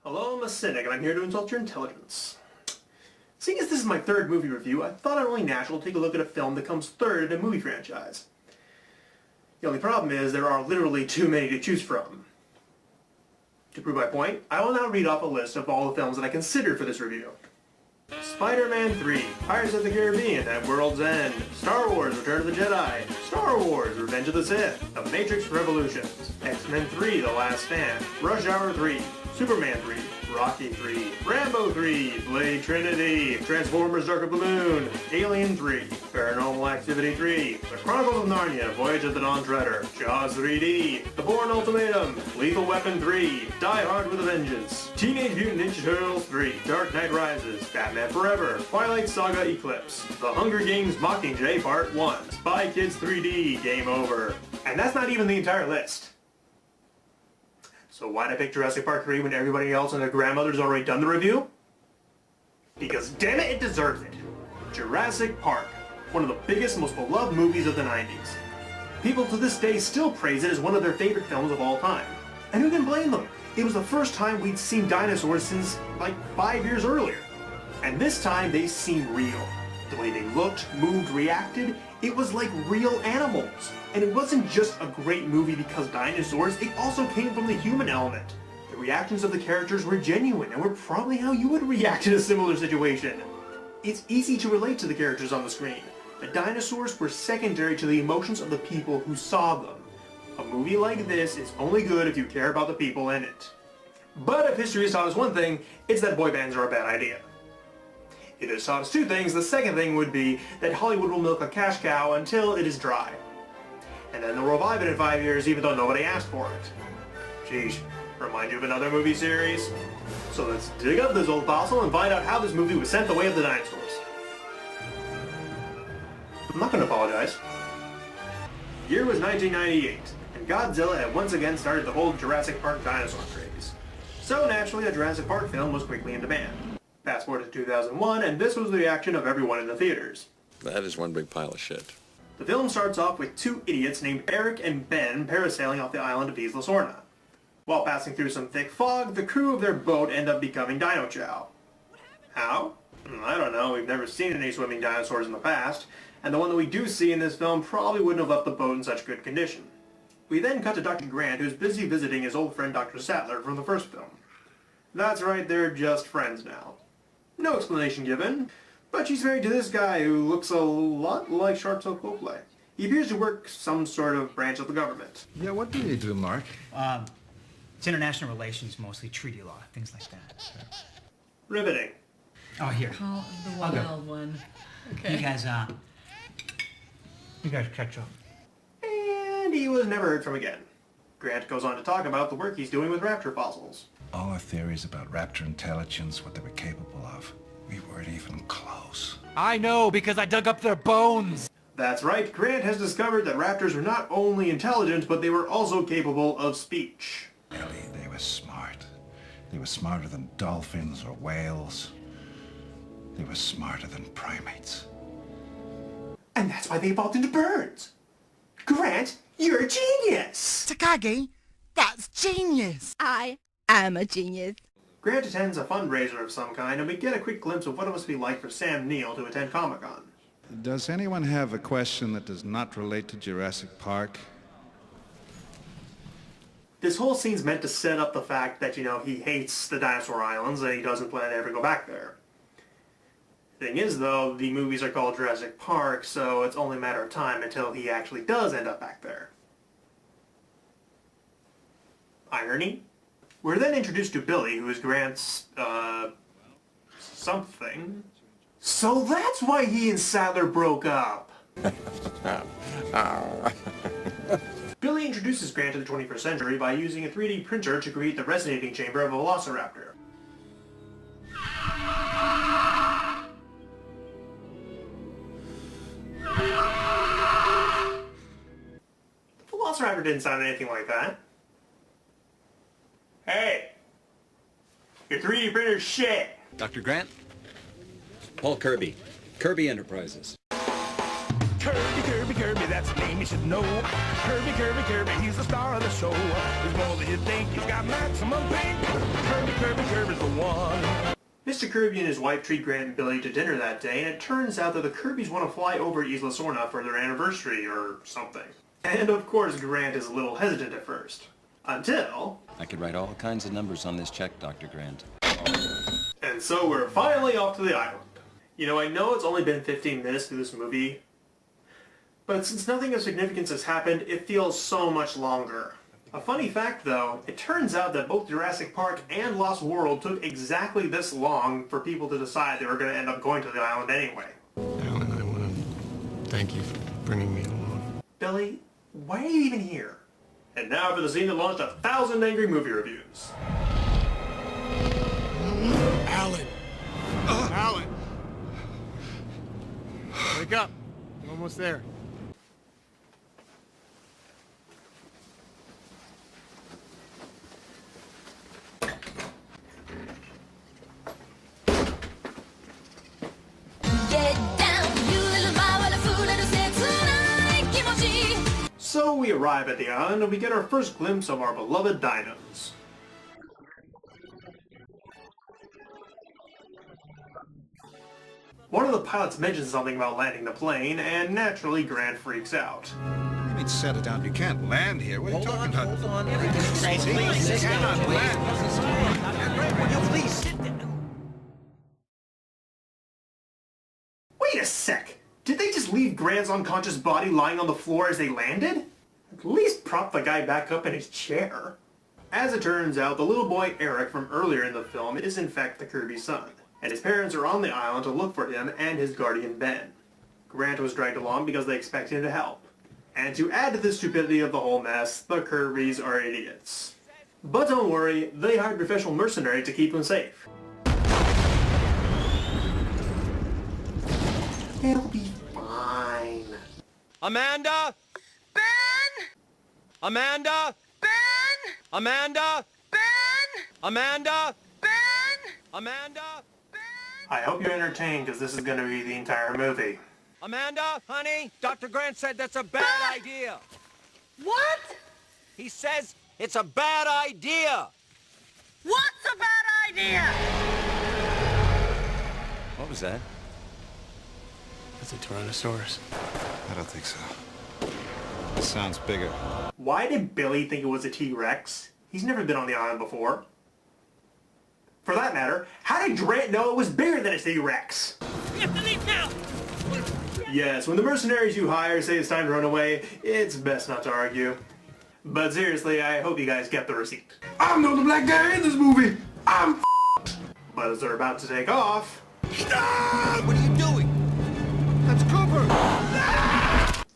Hello, I'm a cynic, and I'm here to insult your intelligence. Seeing as this is my third movie review, I thought it only natural to take a look at a film that comes third in a movie franchise. The only problem is there are literally too many to choose from. To prove my point, I will now read off a list of all the films that I considered for this review. Spider-Man 3, Pirates of the Caribbean, At World's End, Star Wars, Return of the Jedi, Star Wars, Revenge of the Sith, The Matrix Revolutions, X-Men 3, The Last Stand, Rush Hour 3, Superman 3, Rocky 3, Rambo 3, Blade Trinity, Transformers Dark of the Moon, Alien 3, Paranormal Activity 3, The Chronicles of Narnia, Voyage of the Dawn Treader, Jaws 3D, The Bourne Ultimatum, Lethal Weapon 3, Die Hard with a Vengeance, Teenage Mutant Ninja Turtles 3, Dark Knight Rises, Batman Forever, Twilight Saga Eclipse, The Hunger Games Mockingjay Part 1, Spy Kids 3D, Game Over. And that's not even the entire list. So why'd I pick Jurassic Park 3 when everybody else and their grandmother's already done the review? Because damn it, it deserves it. Jurassic Park, one of the biggest, most beloved movies of the 90s. People to this day still praise it as one of their favorite films of all time. And who can blame them? It was the first time we'd seen dinosaurs since, like, 5 years earlier. And this time they seemed real. The way they looked, moved, reacted, it was like real animals. And it wasn't just a great movie because dinosaurs, it also came from the human element. The reactions of the characters were genuine and were probably how you would react in a similar situation. It's easy to relate to the characters on the screen. The dinosaurs were secondary to the emotions of the people who saw them. A movie like this is only good if you care about the people in it. But if history has taught us one thing, it's that boy bands are a bad idea. If it has taught us two things, the second thing would be that Hollywood will milk a cash cow until it is dry. And then they'll revive it in 5 years even though nobody asked for it. Sheesh, remind you of another movie series? So let's dig up this old fossil and find out how this movie was sent the way of the dinosaurs. I'm not going to apologize. The year was 1998, and Godzilla had once again started the whole Jurassic Park dinosaur craze. So naturally a Jurassic Park film was quickly in demand. Fast forward to 2001, and this was the reaction of everyone in the theaters. That is one big pile of shit. The film starts off with two idiots named Eric and Ben parasailing off the island of Isla Sorna. While passing through some thick fog, the crew of their boat end up becoming Dino Chow. How? I don't know, we've never seen any swimming dinosaurs in the past, and the one that we do see in this film probably wouldn't have left the boat in such good condition. We then cut to Dr. Grant, who's busy visiting his old friend Dr. Sattler from the first film. That's right, they're just friends now. No explanation given, but she's married to this guy who looks a lot like Sharpto Copley. He appears to work some sort of branch of the government. Yeah, what do you do, Mark? It's international relations, mostly treaty law, things like that. Riveting. Oh, here. Oh, the wild one. Okay. You guys catch up. And he was never heard from again. Grant goes on to talk about the work he's doing with raptor fossils. All our theories about raptor intelligence, what they were capable of, we weren't even close. I know, because I dug up their bones! That's right, Grant has discovered that raptors were not only intelligent, but they were also capable of speech. Ellie, they were smart. They were smarter than dolphins or whales. They were smarter than primates. And that's why they evolved into birds. Grant, you're a genius! Takagi, that's genius. I am a genius. Grant attends a fundraiser of some kind, and we get a quick glimpse of what it must be like for Sam Neill to attend Comic-Con. Does anyone have a question that does not relate to Jurassic Park? This whole scene's meant to set up the fact that, he hates the dinosaur islands and he doesn't plan to ever go back there. Thing is, though, the movies are called Jurassic Park, so it's only a matter of time until he actually does end up back there. Irony? We're then introduced to Billy, who is Grant's, something. So that's why he and Sattler broke up! Billy introduces Grant to the 21st century by using a 3D printer to create the resonating chamber of a velociraptor. The velociraptor didn't sound anything like that. Hey! Your 3D printer's shit! Dr. Grant? Paul Kirby. Kirby Enterprises. Kirby, that's a name you should know. Kirby, he's the star of the show. He's more than you think, he's got maximum pink. Kirby, Mr. Kirby and his wife treat Grant and Billy to dinner that day, and it turns out that the Kirbys want to fly over Isla Sorna for their anniversary or something. And of course Grant is a little hesitant at first. Until... I could write all kinds of numbers on this check, Dr. Grant. And so we're finally off to the island. You know, I know it's only been 15 minutes through this movie, but since nothing of significance has happened, it feels so much longer. A funny fact though, it turns out that both Jurassic Park and Lost World took exactly this long for people to decide they were going to end up going to the island anyway. Alan, I want to thank you for bringing me along. Billy, why are you even here? And now for the scene that launched 1,000 angry movie reviews. Alan! Alan! Wake up. I'm almost there. So we arrive at the island and we get our first glimpse of our beloved dinos. One of the pilots mentions something about landing the plane, and naturally Grant freaks out. You mean set it down? You can't land here. What are you talking about? Hold on. You cannot land. Will you please sit down? Wait a sec! Did they just leave Grant's unconscious body lying on the floor as they landed? At least prop the guy back up in his chair. As it turns out, the little boy Eric from earlier in the film is in fact the Kirby son, and his parents are on the island to look for him and his guardian Ben. Grant was dragged along because they expect him to help. And to add to the stupidity of the whole mess, the Kirbys are idiots. But don't worry, they hired professional mercenaries to keep them safe. It'll be fine. Amanda? Ben! Amanda? Ben! Amanda? Ben! Amanda? Ben! Amanda? I hope you're entertained because this is going to be the entire movie. Amanda, honey, Dr. Grant said that's a bad idea. What? He says it's a bad idea. What's a bad idea? What was that? That's a Tyrannosaurus. I don't think so. It sounds bigger. Why did Billy think it was a T-Rex? He's never been on the island before. For that matter, how did Grant know it was bigger than a T-Rex? We have to leave now. Yes, when the mercenaries you hire say it's time to run away, it's best not to argue. But seriously, I hope you guys get the receipt. I'm not the black guy in this movie! I'm f***ed! But as they're about to take off... Stop! What are you doing? That's Cooper!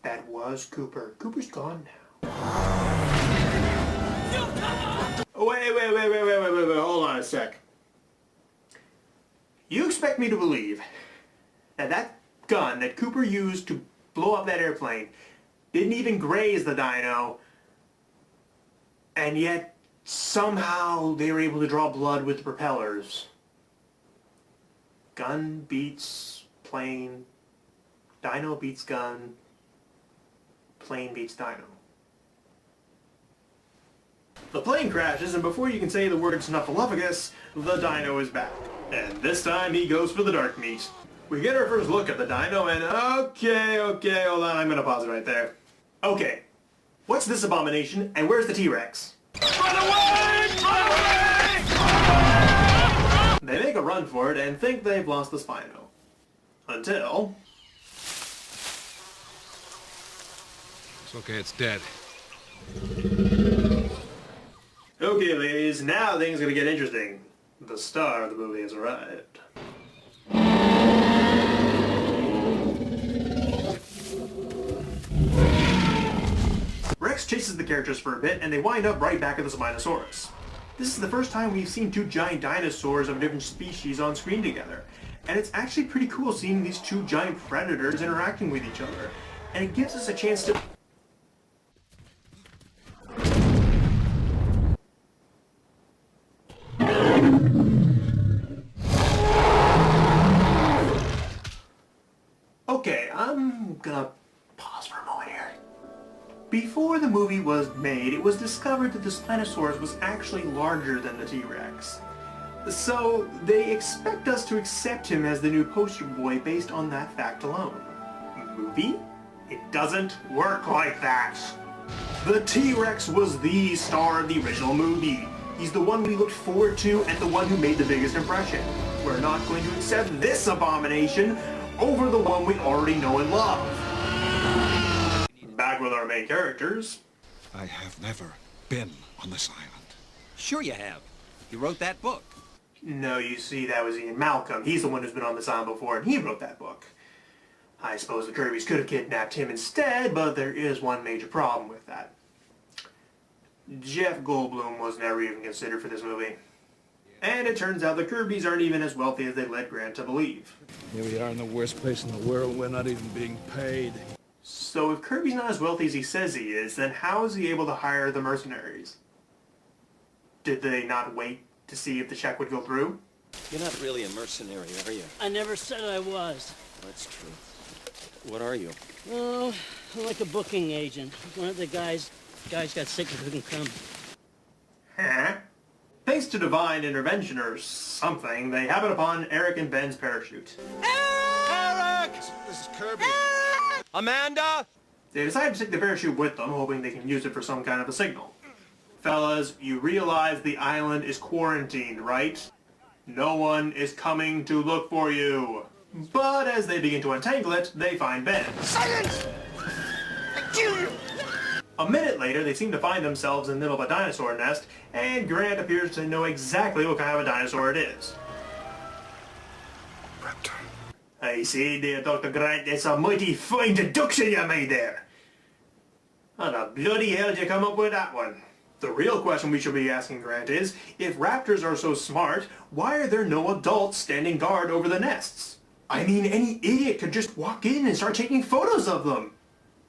That was Cooper. Cooper's gone now. Wait, hold on a sec. You expect me to believe that that gun that Cooper used to blow up that airplane didn't even graze the dino, and yet somehow they were able to draw blood with the propellers? Gun beats plane, dino beats gun, plane beats dino. The plane crashes, and before you can say the word snuffleupagus, the dino is back. And this time he goes for the dark meat. We get our first look at the dino, and okay, hold on, I'm gonna pause it right there. Okay, what's this abomination, and where's the T-Rex? Run away! Run away! They make a run for it and think they've lost the Spino. Until... It's okay, it's dead. Okay, ladies, now things are gonna get interesting. The star of the movie has arrived. Rex chases the characters for a bit, and they wind up right back at the Spinosaurus. This is the first time we've seen two giant dinosaurs of a different species on screen together, and it's actually pretty cool seeing these two giant predators interacting with each other, and it gives us a chance to... Okay, I'm gonna pause for a moment here. Before the movie was made, it was discovered that the Spinosaurus was actually larger than the T-Rex. So they expect us to accept him as the new poster boy based on that fact alone. Movie? It doesn't work like that. The T-Rex was the star of the original movie. He's the one we looked forward to and the one who made the biggest impression. We're not going to accept this abomination over the one we already know and love. Back with our main characters. I have never been on this island. Sure you have. You wrote that book. No, you see, that was Ian Malcolm. He's the one who's been on this island before, and he wrote that book. I suppose the Kirbys could have kidnapped him instead, but there is one major problem with that. Jeff Goldblum was never even considered for this movie. And it turns out the Kirbys aren't even as wealthy as they led Grant to believe. Here we are in the worst place in the world. We're not even being paid. So if Kirby's not as wealthy as he says he is, then how is he able to hire the mercenaries? Did they not wait to see if the check would go through? You're not really a mercenary, are you? I never said I was. That's true. What are you? Oh, I'm like a booking agent. One of the guys got sick and couldn't come. Huh? Thanks to divine intervention or something, they happen upon Eric and Ben's parachute. Eric! This is Kirby. Amanda! They decide to take the parachute with them, hoping they can use it for some kind of a signal. Fellas, you realize the island is quarantined, right? No one is coming to look for you. But as they begin to untangle it, they find Ben. Silence! I kill you! A minute later, they seem to find themselves in the middle of a dinosaur nest, and Grant appears to know exactly what kind of a dinosaur it is. Raptor. I see, dear Dr. Grant, it's a mighty fine deduction you made there. How the bloody hell did you come up with that one? The real question we should be asking Grant is, if raptors are so smart, why are there no adults standing guard over the nests? I mean, any idiot could just walk in and start taking photos of them.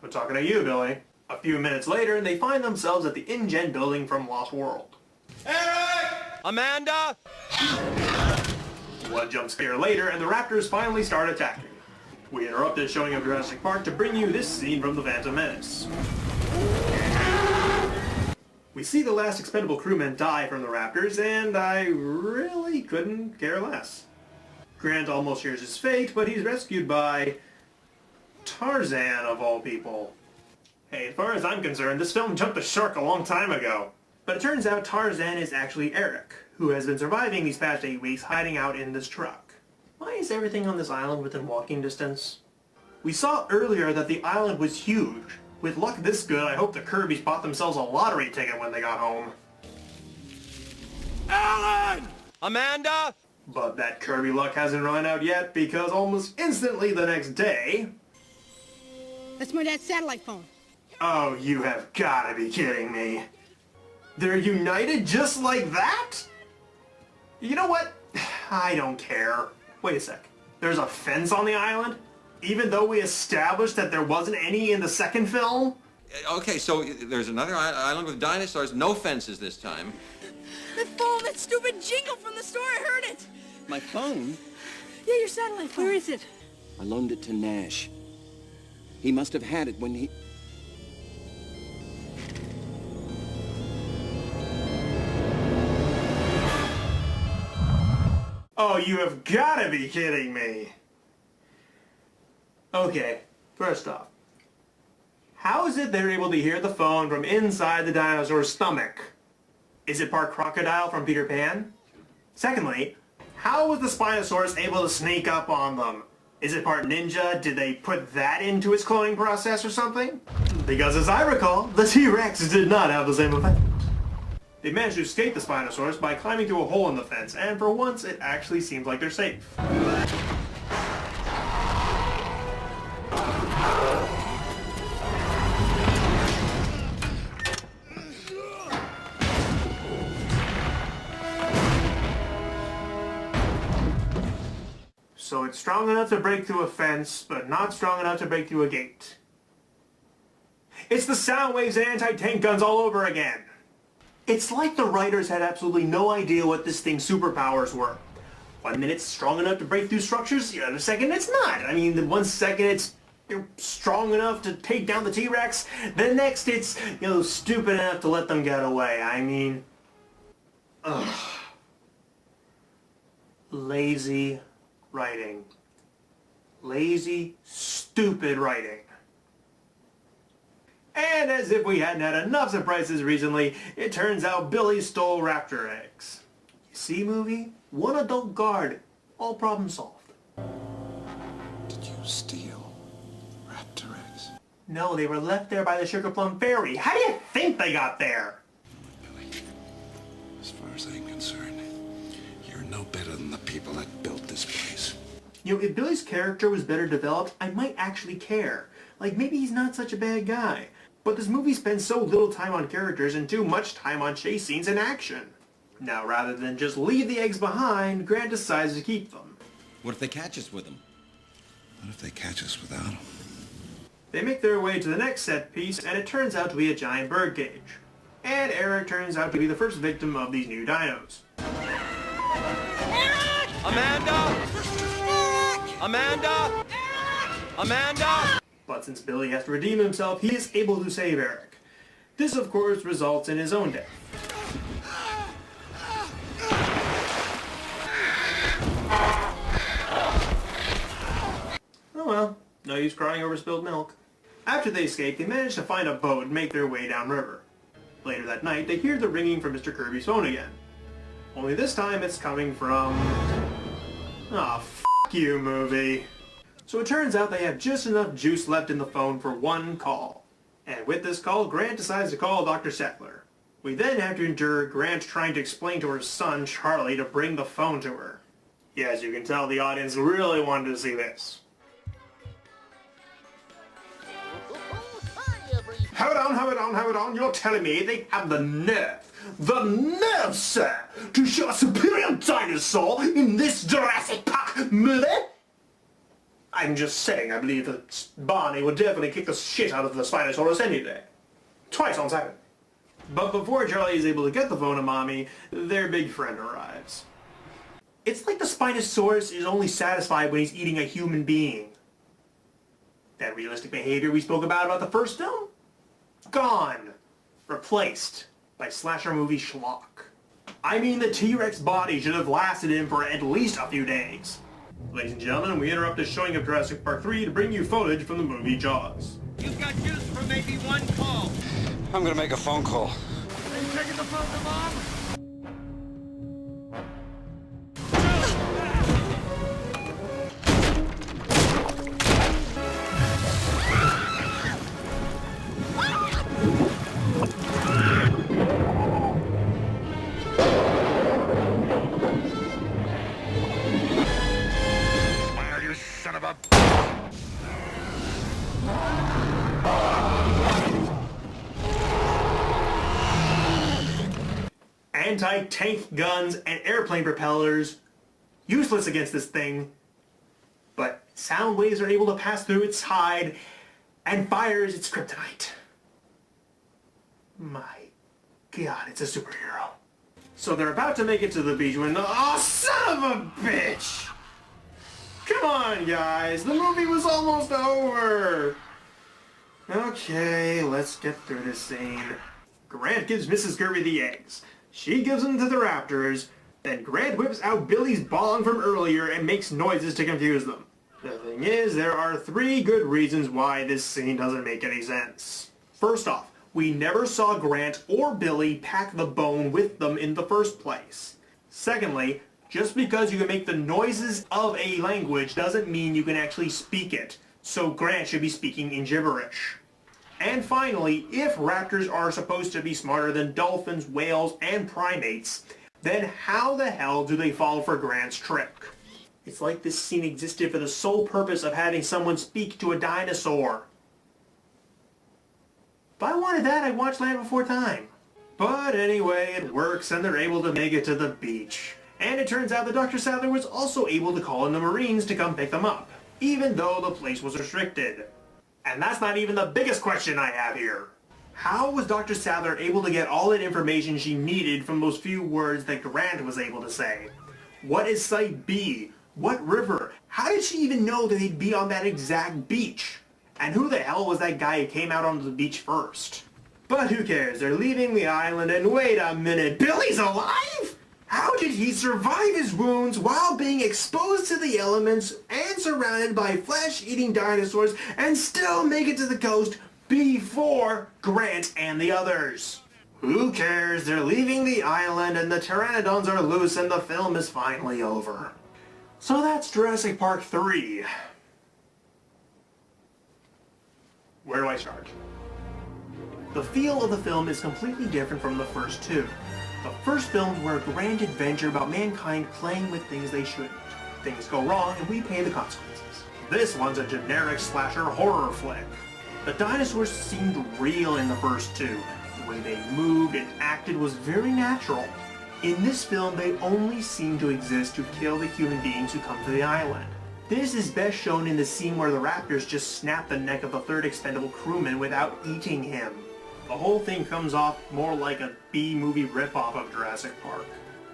I'm talking to you, Billy. A few minutes later, they find themselves at the InGen building from Lost World. Eric! Amanda! One jump scare later, and the raptors finally start attacking. We interrupt this showing of Jurassic Park to bring you this scene from The Phantom Menace. We see the last expendable crewmen die from the raptors, and I really couldn't care less. Grant almost shares his fate, but he's rescued by Tarzan, of all people. Hey, as far as I'm concerned, this film jumped the shark a long time ago. But it turns out Tarzan is actually Eric, who has been surviving these past 8 weeks hiding out in this truck. Why is everything on this island within walking distance? We saw earlier that the island was huge. With luck this good, I hope the Kirbys bought themselves a lottery ticket when they got home. Alan! Amanda! But that Kirby luck hasn't run out yet, because almost instantly the next day... That's my dad's satellite phone. Oh, you have gotta be kidding me. They're united just like that? You know what? I don't care. Wait a sec. There's a fence on the island? Even though we established that there wasn't any in the second film? Okay, so there's another island with dinosaurs, no fences this time. The phone, that stupid jingle from the store, I heard it! My phone? Yeah, your satellite phone. Where is it? I loaned it to Nash. He must have had it when he... Oh, you have gotta be kidding me. Okay, first off, how is it they're able to hear the phone from inside the dinosaur's stomach? Is it part crocodile from Peter Pan? Secondly, how was the Spinosaurus able to sneak up on them? Is it part ninja? Did they put that into its cloning process or something? Because as I recall, the T-Rex did not have the same effect. They managed to escape the Spinosaurus by climbing through a hole in the fence, and for once it actually seems like they're safe. So it's strong enough to break through a fence, but not strong enough to break through a gate. It's the sound waves and anti-tank guns all over again. It's like the writers had absolutely no idea what this thing's superpowers were. 1 minute it's strong enough to break through structures, the other second it's not. I mean, the 1 second it's strong enough to take down the T-Rex, the next it's, stupid enough to let them get away. I mean, ugh. Lazy writing. Lazy, stupid writing. And as if we hadn't had enough surprises recently, it turns out Billy stole raptor eggs. You see, movie? One adult guard. All problem solved. Did you steal raptor eggs? No, they were left there by the Sugar Plum Fairy. How do you think they got there? Billy, as far as I'm concerned, you're no better than the people that built this place. You know, if Billy's character was better developed, I might actually care. Like, maybe he's not such a bad guy. But this movie spends so little time on characters and too much time on chase scenes and action. Now, rather than just leave the eggs behind, Grant decides to keep them. What if they catch us with them? What if they catch us without them? They make their way to the next set piece, and it turns out to be a giant bird cage. And Eric turns out to be the first victim of these new dinos. Amanda! Amanda! Amanda! But since Billy has to redeem himself, he is able to save Eric. This, of course, results in his own death. Oh well, no use crying over spilled milk. After they escape, they manage to find a boat and make their way downriver. Later that night, they hear the ringing from Mr. Kirby's phone again. Only this time it's coming from... Aw, f*** you, movie. So it turns out they have just enough juice left in the phone for one call. And with this call, Grant decides to call Dr. Sattler. We then have to endure Grant trying to explain to her son, Charlie, to bring the phone to her. Yes, you can tell the audience really wanted to see this. Hold on, you're telling me they have the nerve, sir, to show a superior dinosaur in this Jurassic Park movie? I'm just saying, I believe that Barney would definitely kick the shit out of the Spinosaurus any day. Twice on Saturday. But before Charlie is able to get the phone to Mommy, their big friend arrives. It's like the Spinosaurus is only satisfied when he's eating a human being. That realistic behavior we spoke about the first film? Gone. Replaced by slasher movie schlock. I mean, the T-Rex body should have lasted him for at least a few days. Ladies and gentlemen, we interrupt the showing of Jurassic Park 3 to bring you footage from the movie Jaws. You've got juice for maybe one call. I'm gonna make a phone call. Are you taking the phone to Mom? Anti-tank guns and airplane propellers, useless against this thing, but sound waves are able to pass through its hide and fires its kryptonite. My God, it's a superhero. So they're about to make it to the beach when, oh, son of a bitch! Come on, guys, the movie was almost over. Okay, let's get through this scene. Grant gives Mrs. Kirby the eggs. She gives them to the raptors, then Grant whips out Billy's bong from earlier and makes noises to confuse them. The thing is, there are 3 good reasons why this scene doesn't make any sense. First off, we never saw Grant or Billy pack the bone with them in the first place. Secondly, just because you can make the noises of a language doesn't mean you can actually speak it, so Grant should be speaking in gibberish. And finally, if raptors are supposed to be smarter than dolphins, whales, and primates, then how the hell do they fall for Grant's trick? It's like this scene existed for the sole purpose of having someone speak to a dinosaur. If I wanted that, I'd watch Land Before Time. But anyway, it works and they're able to make it to the beach. And it turns out that Dr. Sattler was also able to call in the Marines to come pick them up, even though the place was restricted. And that's not even the biggest question I have here. How was Dr. Sattler able to get all that information she needed from those few words that Grant was able to say? What is Site B? What river? How did she even know that he'd be on that exact beach? And who the hell was that guy who came out onto the beach first? But who cares? They're leaving the island and wait a minute, Billy's alive? How did he survive his wounds while being exposed to the elements and surrounded by flesh-eating dinosaurs and still make it to the coast before Grant and the others? Who cares? They're leaving the island and the pteranodons are loose and the film is finally over. So that's Jurassic Park 3. Where do I start? The feel of the film is completely different from the first two. The first films were a grand adventure about mankind playing with things they shouldn't. Things go wrong and we pay the consequences. This one's a generic slasher horror flick. The dinosaurs seemed real in the first two. The way they moved and acted was very natural. In this film, they only seem to exist to kill the human beings who come to the island. This is best shown in the scene where the raptors just snap the neck of the third expendable crewman without eating him. The whole thing comes off more like a B-movie ripoff of Jurassic Park.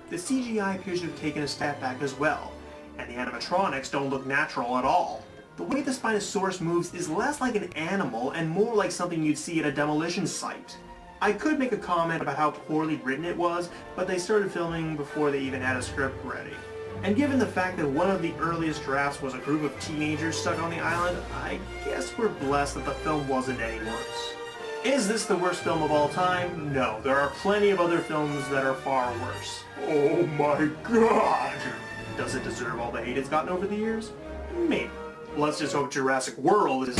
The CGI appears to have taken a step back as well, and the animatronics don't look natural at all. The way the Spinosaurus moves is less like an animal and more like something you'd see at a demolition site. I could make a comment about how poorly written it was, but they started filming before they even had a script ready. And given the fact that one of the earliest drafts was a group of teenagers stuck on the island, I guess we're blessed that the film wasn't any worse. Is this the worst film of all time? No, there are plenty of other films that are far worse. Oh my god! Does it deserve all the hate it's gotten over the years? Maybe. Let's just hope Jurassic World is...